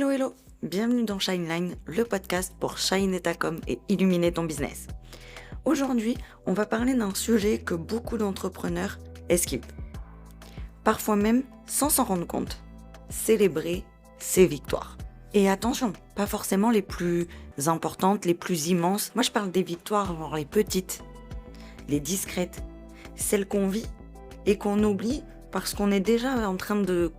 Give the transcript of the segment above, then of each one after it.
Hello hello, bienvenue dans Shineline, le podcast pour shiner ta com et illuminer ton business. Aujourd'hui, on va parler d'un sujet que beaucoup d'entrepreneurs esquivent. Parfois même sans s'en rendre compte, célébrer ses victoires. Et attention, pas forcément les plus importantes, les plus immenses. Moi je parle des victoires, genre les petites, les discrètes, celles qu'on vit et qu'on oublie parce qu'on est déjà en train de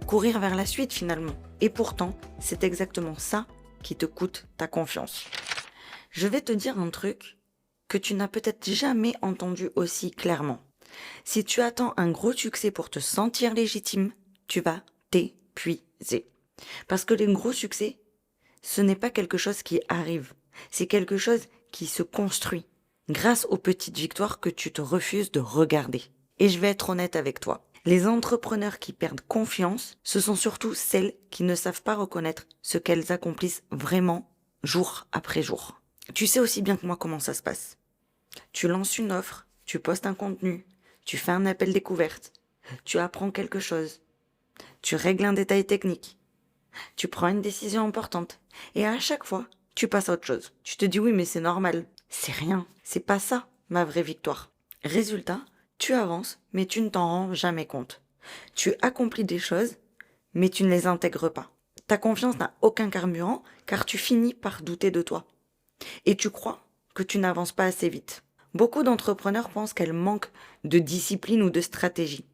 courir vers la suite finalement. Et pourtant, c'est exactement ça qui te coûte ta confiance. Je vais te dire un truc que tu n'as peut-être jamais entendu aussi clairement. Si tu attends un gros succès pour te sentir légitime, tu vas t'épuiser. Parce que les gros succès, ce n'est pas quelque chose qui arrive. C'est quelque chose qui se construit grâce aux petites victoires que tu te refuses de regarder. Et je vais être honnête avec toi. Les entrepreneurs qui perdent confiance, ce sont surtout celles qui ne savent pas reconnaître ce qu'elles accomplissent vraiment jour après jour. Tu sais aussi bien que moi comment ça se passe. Tu lances une offre, tu postes un contenu, tu fais un appel découverte, tu apprends quelque chose, tu règles un détail technique, tu prends une décision importante et à chaque fois, tu passes à autre chose. Tu te dis oui mais c'est normal, c'est rien, c'est pas ça ma vraie victoire. Résultat, tu avances, mais tu ne t'en rends jamais compte. Tu accomplis des choses, mais tu ne les intègres pas. Ta confiance n'a aucun carburant, car tu finis par douter de toi. Et tu crois que tu n'avances pas assez vite. Beaucoup d'entrepreneurs pensent qu'elles manquent de discipline ou de stratégie,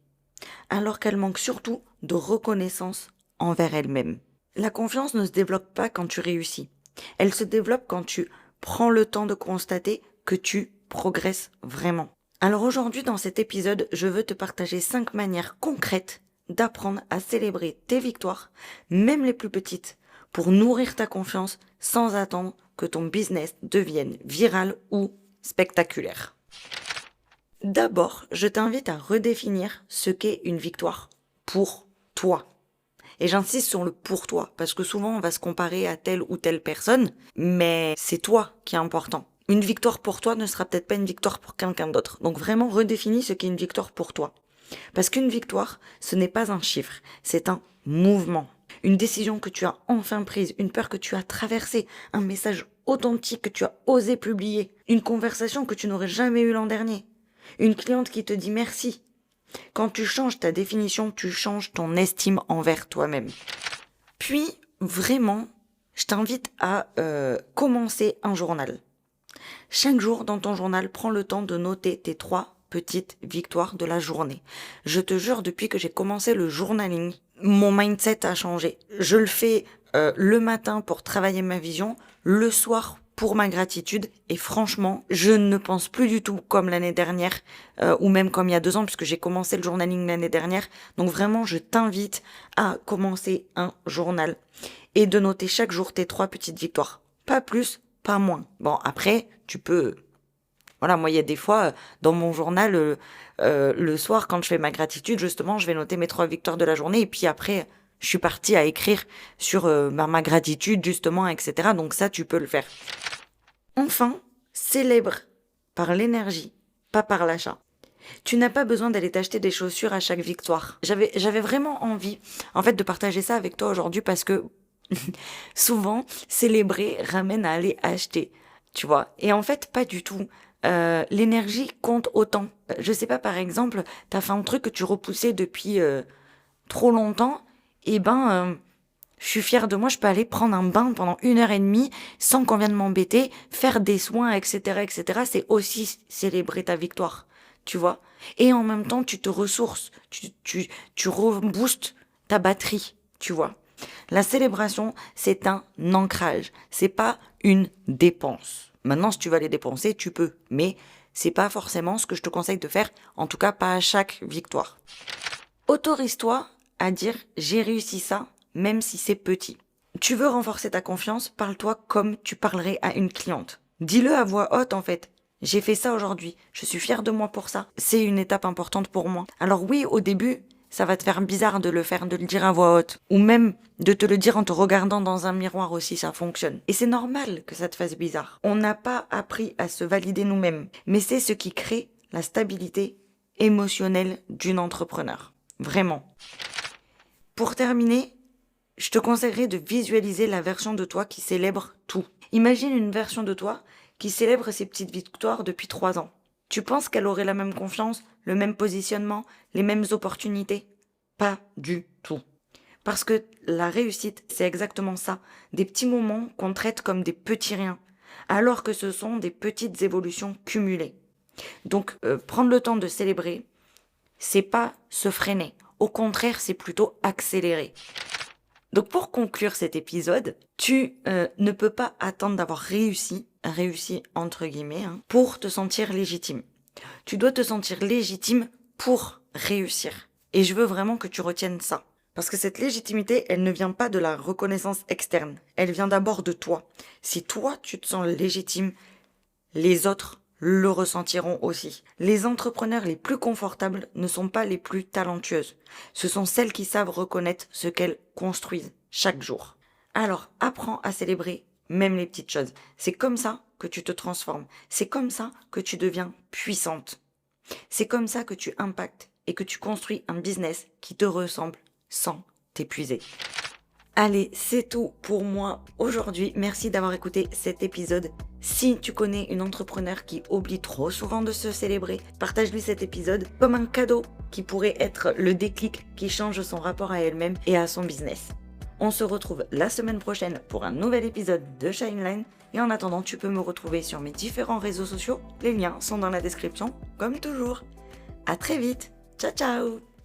alors qu'elles manquent surtout de reconnaissance envers elles-mêmes. La confiance ne se développe pas quand tu réussis. Elle se développe quand tu prends le temps de constater que tu progresses vraiment. Alors aujourd'hui, dans cet épisode, je veux te partager 5 manières concrètes d'apprendre à célébrer tes victoires, même les plus petites, pour nourrir ta confiance sans attendre que ton business devienne viral ou spectaculaire. D'abord, je t'invite à redéfinir ce qu'est une victoire pour toi. Et j'insiste sur le pour toi, parce que souvent on va se comparer à telle ou telle personne, mais c'est toi qui est important. Une victoire pour toi ne sera peut-être pas une victoire pour quelqu'un d'autre. Donc vraiment redéfinis ce qu'est une victoire pour toi. Parce qu'une victoire, ce n'est pas un chiffre, c'est un mouvement. Une décision que tu as enfin prise, une peur que tu as traversée, un message authentique que tu as osé publier, une conversation que tu n'aurais jamais eue l'an dernier, une cliente qui te dit merci. Quand tu changes ta définition, tu changes ton estime envers toi-même. Puis, vraiment, je t'invite à commencer un journal. Chaque jour dans ton journal, prends le temps de noter tes 3 petites victoires de la journée. Je te jure, depuis que j'ai commencé le journaling, mon mindset a changé. Je le fais le matin pour travailler ma vision, le soir pour ma gratitude, et franchement, je ne pense plus du tout comme l'année dernière, ou même comme il y a 2 ans, puisque j'ai commencé le journaling l'année dernière. Donc vraiment, je t'invite à commencer un journal et de noter chaque jour tes 3 petites victoires. Pas plus, pas moins. Bon, après, tu peux... Voilà, moi, il y a des fois, dans mon journal, le soir, quand je fais ma gratitude, justement, je vais noter mes 3 victoires de la journée. Et puis après, je suis partie à écrire sur ma gratitude, justement, etc. Donc ça, tu peux le faire. Enfin, célèbre par l'énergie, pas par l'achat. Tu n'as pas besoin d'aller t'acheter des chaussures à chaque victoire. J'avais vraiment envie, en fait, de partager ça avec toi aujourd'hui parce que souvent, célébrer ramène à aller acheter, tu vois. Et en fait, pas du tout. L'énergie compte autant. Je sais pas, par exemple, t'as fait un truc que tu repoussais depuis trop longtemps, et je suis fière de moi, je peux aller prendre un bain pendant 1h30 sans qu'on vienne m'embêter, faire des soins, etc., etc. C'est aussi célébrer ta victoire, tu vois. Et en même temps, tu te ressources, tu reboostes ta batterie, tu vois. La célébration, c'est un ancrage, c'est pas une dépense. Maintenant, si tu vas les dépenser, tu peux, mais c'est pas forcément ce que je te conseille de faire, en tout cas pas à chaque victoire. Autorise-toi à dire j'ai réussi ça, même si c'est petit. Tu veux renforcer ta confiance, parle-toi comme tu parlerais à une cliente. Dis-le à voix haute en fait. J'ai fait ça aujourd'hui, je suis fière de moi pour ça. C'est une étape importante pour moi. Alors oui, au début, ça va te faire bizarre de le faire, de le dire à voix haute. Ou même de te le dire en te regardant dans un miroir aussi, ça fonctionne. Et c'est normal que ça te fasse bizarre. On n'a pas appris à se valider nous-mêmes. Mais c'est ce qui crée la stabilité émotionnelle d'une entrepreneur. Vraiment. Pour terminer, je te conseillerais de visualiser la version de toi qui célèbre tout. Imagine une version de toi qui célèbre ses petites victoires depuis 3 ans. Tu penses qu'elle aurait la même confiance, le même positionnement, les mêmes opportunités? Pas du tout. Parce que la réussite, c'est exactement ça. Des petits moments qu'on traite comme des petits riens, alors que ce sont des petites évolutions cumulées. Donc, prendre le temps de célébrer, c'est pas se freiner. Au contraire, c'est plutôt accélérer. Donc, pour conclure cet épisode, tu ne peux pas attendre d'avoir réussi entre guillemets, pour te sentir légitime. Tu dois te sentir légitime pour réussir. Et je veux vraiment que tu retiennes ça. Parce que cette légitimité, elle ne vient pas de la reconnaissance externe. Elle vient d'abord de toi. Si toi, tu te sens légitime, les autres le ressentiront aussi. Les entrepreneurs les plus confortables ne sont pas les plus talentueuses. Ce sont celles qui savent reconnaître ce qu'elles construisent chaque jour. Alors, apprends à célébrer même les petites choses. C'est comme ça que tu te transformes. C'est comme ça que tu deviens puissante. C'est comme ça que tu impactes et que tu construis un business qui te ressemble sans t'épuiser. Allez, c'est tout pour moi aujourd'hui. Merci d'avoir écouté cet épisode. Si tu connais une entrepreneur qui oublie trop souvent de se célébrer, partage-lui cet épisode comme un cadeau qui pourrait être le déclic qui change son rapport à elle-même et à son business. On se retrouve la semaine prochaine pour un nouvel épisode de Shineline. Et en attendant, tu peux me retrouver sur mes différents réseaux sociaux. Les liens sont dans la description, comme toujours. À très vite. Ciao, ciao!